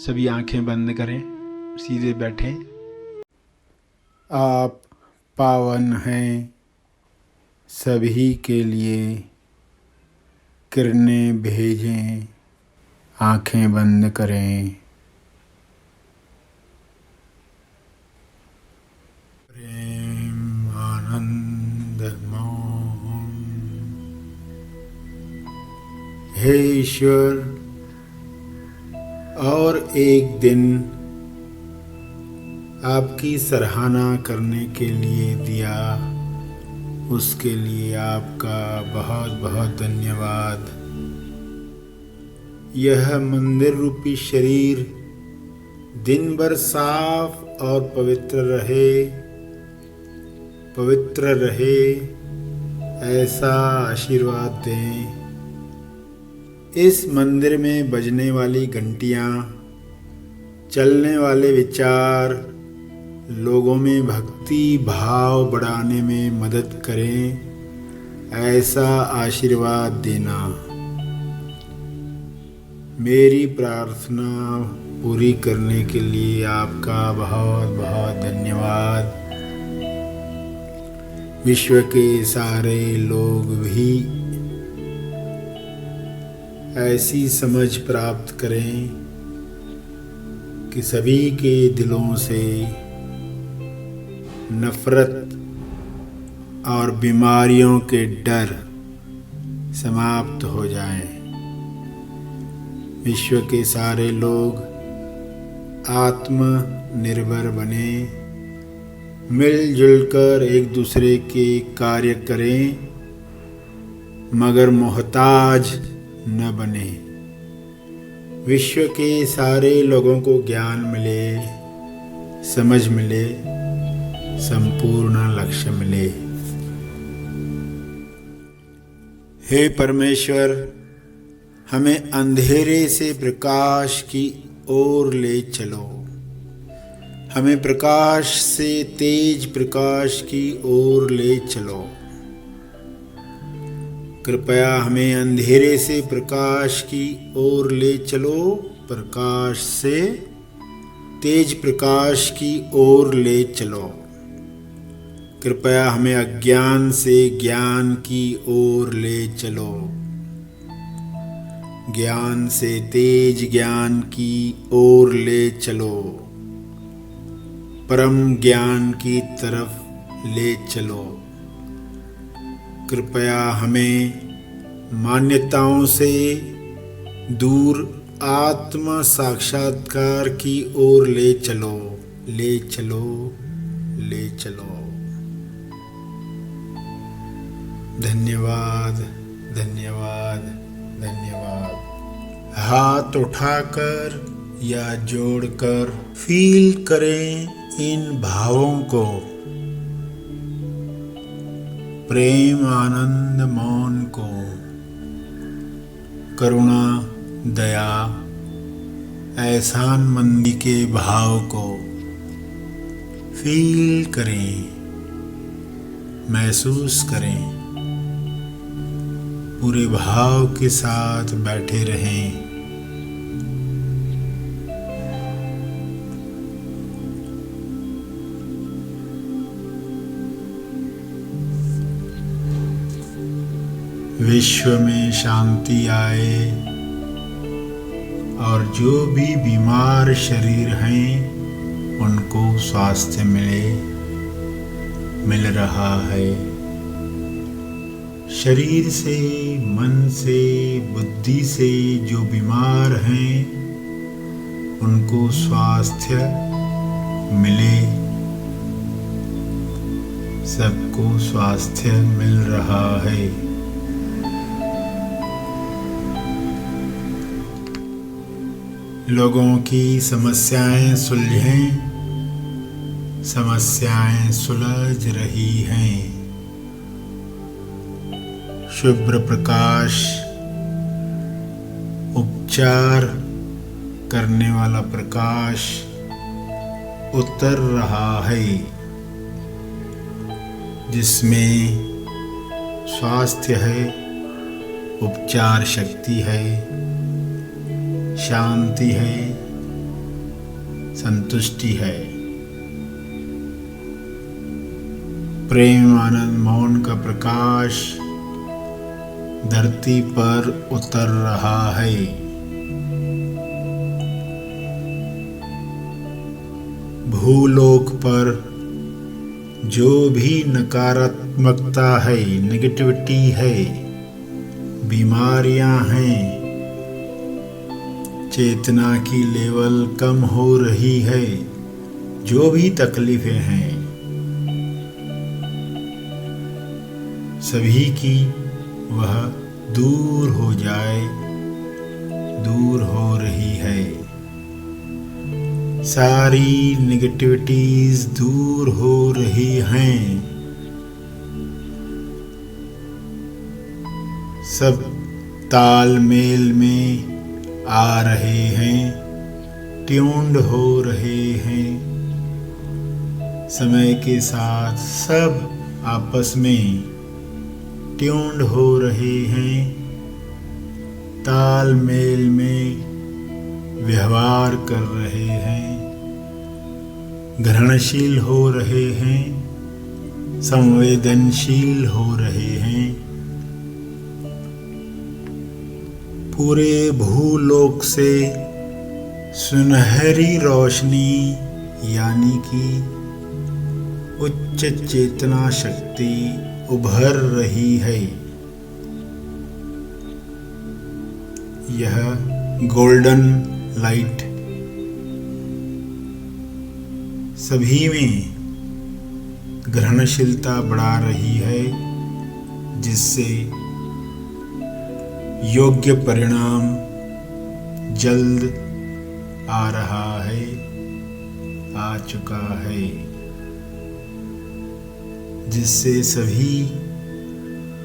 सभी आंखें बंद करें, सीधे बैठें। आप पावन हैं, सभी के लिए किरणें भेजें। आंखें बंद करें। प्रेम आनंद मौन। हे ईश्वर, और एक दिन आपकी सराहना करने के लिए दिया, उसके लिए आपका बहुत बहुत धन्यवाद। यह मंदिर रूपी शरीर दिन भर साफ और पवित्र रहे, ऐसा आशीर्वाद दें। इस मंदिर में बजने वाली घंटियाँ, चलने वाले विचार लोगों में भक्ति भाव बढ़ाने में मदद करें, ऐसा आशीर्वाद देना। मेरी प्रार्थना पूरी करने के लिए आपका बहुत बहुत धन्यवाद। विश्व के सारे लोग भी ऐसी समझ प्राप्त करें कि सभी के दिलों से नफरत और बीमारियों के डर समाप्त हो जाएं। विश्व के सारे लोग आत्मनिर्भर बने, मिलजुल कर एक दूसरे के कार्य करें, मगर मोहताज न बने। विश्व के सारे लोगों को ज्ञान मिले, समझ मिले, संपूर्ण लक्ष्य मिले। हे परमेश्वर, हमें अंधेरे से प्रकाश की ओर ले चलो। हमें प्रकाश से तेज प्रकाश की ओर ले चलो। कृपया हमें अंधेरे से प्रकाश की ओर ले चलो, प्रकाश से तेज प्रकाश की ओर ले चलो। कृपया हमें अज्ञान से ज्ञान की ओर ले चलो, ज्ञान से तेज ज्ञान की ओर ले चलो, परम ज्ञान की तरफ ले चलो। कृपया हमें मान्यताओं से दूर आत्म साक्षात्कार की ओर ले चलो, ले चलो, ले चलो। धन्यवाद, धन्यवाद, धन्यवाद। हाथ उठाकर या जोड़कर फील करें इन भावों को। प्रेम आनंद मौन को, करुणा दया एहसानमंदी के भाव को फील करें, महसूस करें। पूरे भाव के साथ बैठे रहें। विश्व में शांति आए और जो भी बीमार शरीर हैं उनको स्वास्थ्य मिल रहा है। शरीर से, मन से, बुद्धि से जो बीमार हैं उनको स्वास्थ्य मिले। सबको स्वास्थ्य मिल रहा है। लोगों की समस्याएं सुलझें, समस्याएं सुलझ रही हैं। शुभ्र प्रकाश, उपचार करने वाला प्रकाश उतर रहा है, जिसमें स्वास्थ्य है, उपचार शक्ति है, शांति है, संतुष्टि है। प्रेम आनंद मौन का प्रकाश धरती पर उतर रहा है। भूलोक पर जो भी नकारात्मकता है, नेगेटिविटी है, बीमारियां हैं, चेतना की लेवल कम हो रही है, जो भी तकलीफें हैं, सभी की वह दूर हो जाए, दूर हो रही है। सारी नेगेटिविटीज दूर हो रही हैं। सब तालमेल में आ रहे हैं, ट्यून्ड हो रहे हैं। समय के साथ सब आपस में ट्यून्ड हो रहे हैं, तालमेल में व्यवहार कर रहे हैं, ग्रहणशील हो रहे हैं, संवेदनशील हो रहे हैं। पूरे भूलोक से सुनहरी रोशनी यानी कि उच्च चेतना शक्ति उभर रही है। यह गोल्डन लाइट सभी में ग्रहणशीलता बढ़ा रही है, जिससे योग्य परिणाम जल्द आ रहा है, आ चुका है, जिससे सभी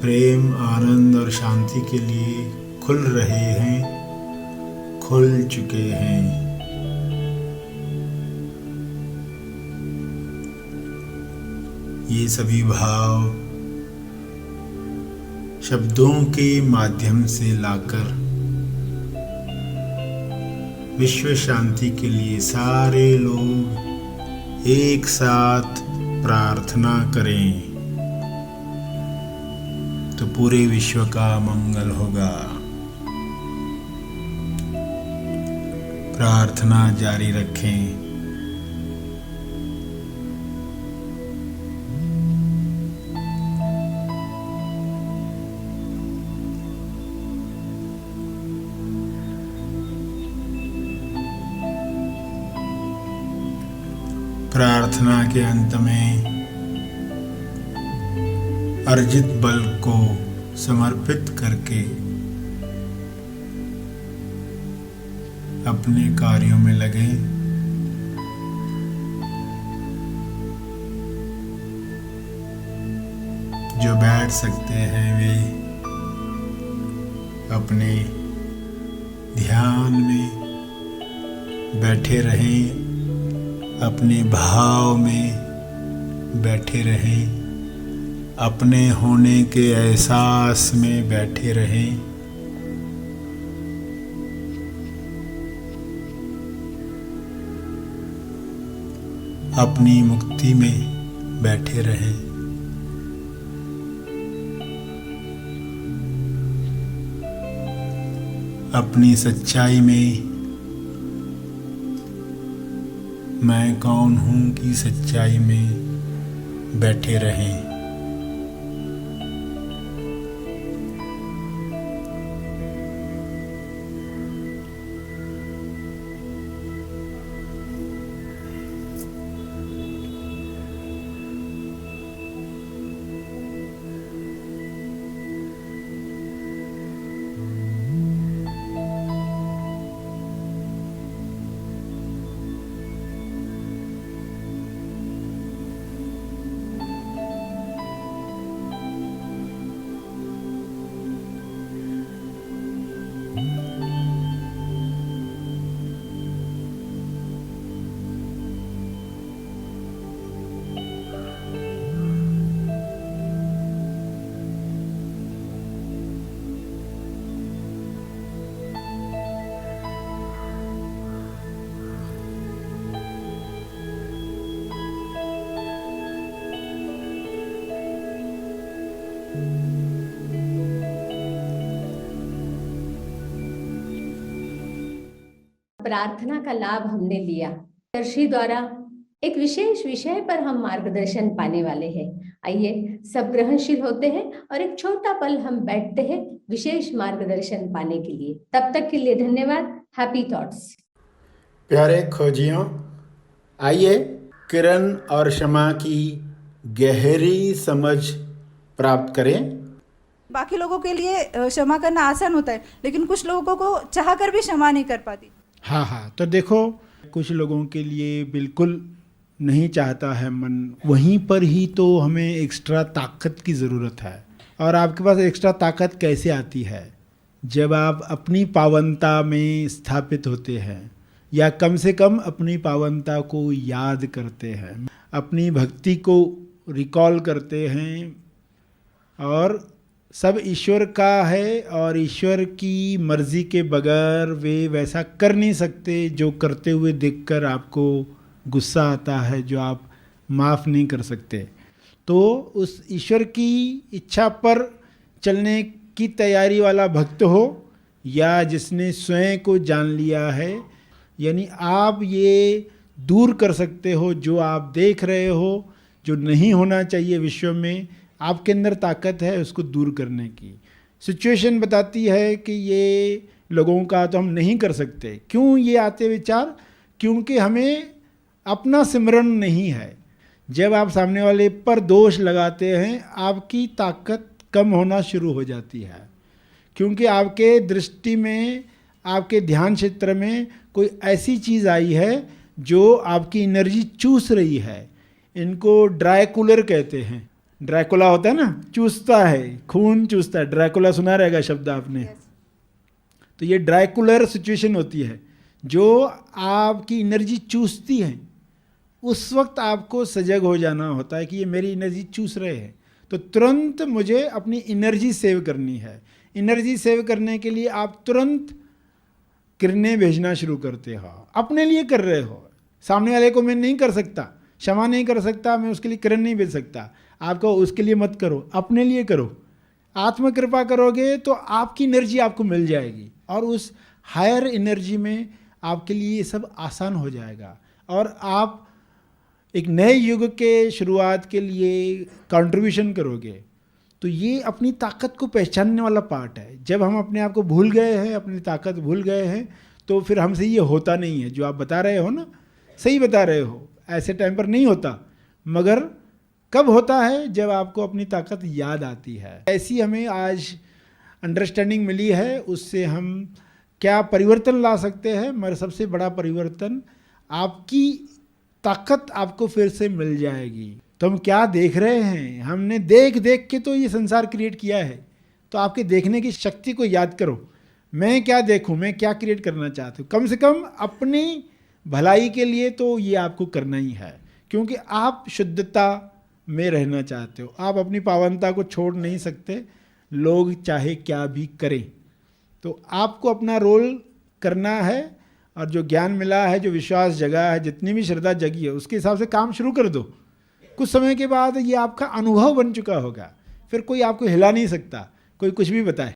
प्रेम आनंद और शांति के लिए खुल रहे हैं, खुल चुके हैं। ये सभी भाव शब्दों के माध्यम से लाकर विश्व शांति के लिए सारे लोग एक साथ प्रार्थना करें तो पूरे विश्व का मंगल होगा। प्रार्थना जारी रखें। प्रार्थना के अंत में अर्जित बल को समर्पित करके अपने कार्यों में लगे। जो बैठ सकते हैं वे अपने ध्यान में बैठे रहें, अपने भाव में बैठे रहें, अपने होने के एहसास में बैठे रहें। अपनी मुक्ति में बैठे रहें। अपनी सच्चाई में मैं कौन हूँ की सच्चाई में बैठे रहें। प्रार्थना का लाभ हमने लिया। दर्शी द्वारा एक विशेष विषय पर हम मार्गदर्शन पाने वाले हैं। आइए सब ग्रहणशील होते हैं और एक छोटा पल हम बैठते हैं विशेष मार्गदर्शन पाने के लिए। तब तक के लिए धन्यवाद। Happy thoughts. प्यारे खोजियों, आइए किरण और शमा की गहरी समझ प्राप्त करें। बाकी लोगों के लिए क्षमा करना आसान होता है, लेकिन कुछ लोगों को चाह कर भी क्षमा नहीं कर पाती। हाँ, तो देखो, कुछ लोगों के लिए बिल्कुल नहीं चाहता है मन, वहीं पर ही तो हमें एक्स्ट्रा ताकत की ज़रूरत है। और आपके पास एक्स्ट्रा ताकत कैसे आती है? जब आप अपनी पावनता में स्थापित होते हैं, या कम से कम अपनी पावनता को याद करते हैं, अपनी भक्ति को रिकॉल करते हैं, और सब ईश्वर का है और ईश्वर की मर्ज़ी के बगैर वे वैसा कर नहीं सकते जो करते हुए देखकर आपको गुस्सा आता है, जो आप माफ़ नहीं कर सकते। तो उस ईश्वर की इच्छा पर चलने की तैयारी वाला भक्त हो, या जिसने स्वयं को जान लिया है, यानी आप ये दूर कर सकते हो जो आप देख रहे हो जो नहीं होना चाहिए विश्व में, आपके अंदर ताकत है उसको दूर करने की। सिचुएशन बताती है कि ये लोगों का तो हम नहीं कर सकते। क्यों ये आते विचार? क्योंकि हमें अपना सिमरन नहीं है। जब आप सामने वाले पर दोष लगाते हैं, आपकी ताकत कम होना शुरू हो जाती है, क्योंकि आपके दृष्टि में, आपके ध्यान क्षेत्र में कोई ऐसी चीज़ आई है जो आपकी एनर्जी चूस रही है। इनको ड्राइकुलर कहते हैं। ड्रैकुला होता है ना, चूसता है, खून चूसता है। ड्रैकुला सुना रहेगा शब्द आपने। तो ये ड्रैकुलर सिचुएशन होती है जो आपकी एनर्जी चूसती है। उस वक्त आपको सजग हो जाना होता है कि ये मेरी एनर्जी चूस रहे हैं, तो तुरंत मुझे अपनी एनर्जी सेव करनी है। एनर्जी सेव करने के लिए आप तुरंत किरणें भेजना शुरू करते हो। अपने लिए कर रहे हो, सामने वाले को मैं नहीं कर सकता, क्षमा नहीं कर सकता, मैं उसके लिए किरण नहीं भेज सकता। आपको उसके लिए मत करो, अपने लिए करो। आत्म कृपा करोगे तो आपकी एनर्जी आपको मिल जाएगी, और उस हायर एनर्जी में आपके लिए ये सब आसान हो जाएगा, और आप एक नए युग के शुरुआत के लिए कंट्रीब्यूशन करोगे। तो ये अपनी ताकत को पहचानने वाला पार्ट है। जब हम अपने आप को भूल गए हैं, अपनी ताकत भूल गए हैं, तो फिर हमसे ये होता नहीं है। जो आप बता रहे हो ना, सही बता रहे हो, ऐसे टाइम पर नहीं होता। मगर कब होता है? जब आपको अपनी ताकत याद आती है। ऐसी हमें आज अंडरस्टैंडिंग मिली है, उससे हम क्या परिवर्तन ला सकते हैं। मगर सबसे बड़ा परिवर्तन, आपकी ताकत आपको फिर से मिल जाएगी। तो हम क्या देख रहे हैं? हमने देख देख के तो ये संसार क्रिएट किया है। तो आपके देखने की शक्ति को याद करो। मैं क्या देखूं, मैं क्या क्रिएट करना चाहता हूँ। कम से कम अपनी भलाई के लिए तो ये आपको करना ही है, क्योंकि आप शुद्धता में रहना चाहते हो। आप अपनी पावनता को छोड़ नहीं सकते, लोग चाहे क्या भी करें। तो आपको अपना रोल करना है, और जो ज्ञान मिला है, जो विश्वास जगा है, जितनी भी श्रद्धा जगी है, उसके हिसाब से काम शुरू कर दो। कुछ समय के बाद ये आपका अनुभव बन चुका होगा, फिर कोई आपको हिला नहीं सकता, कोई कुछ भी बताए।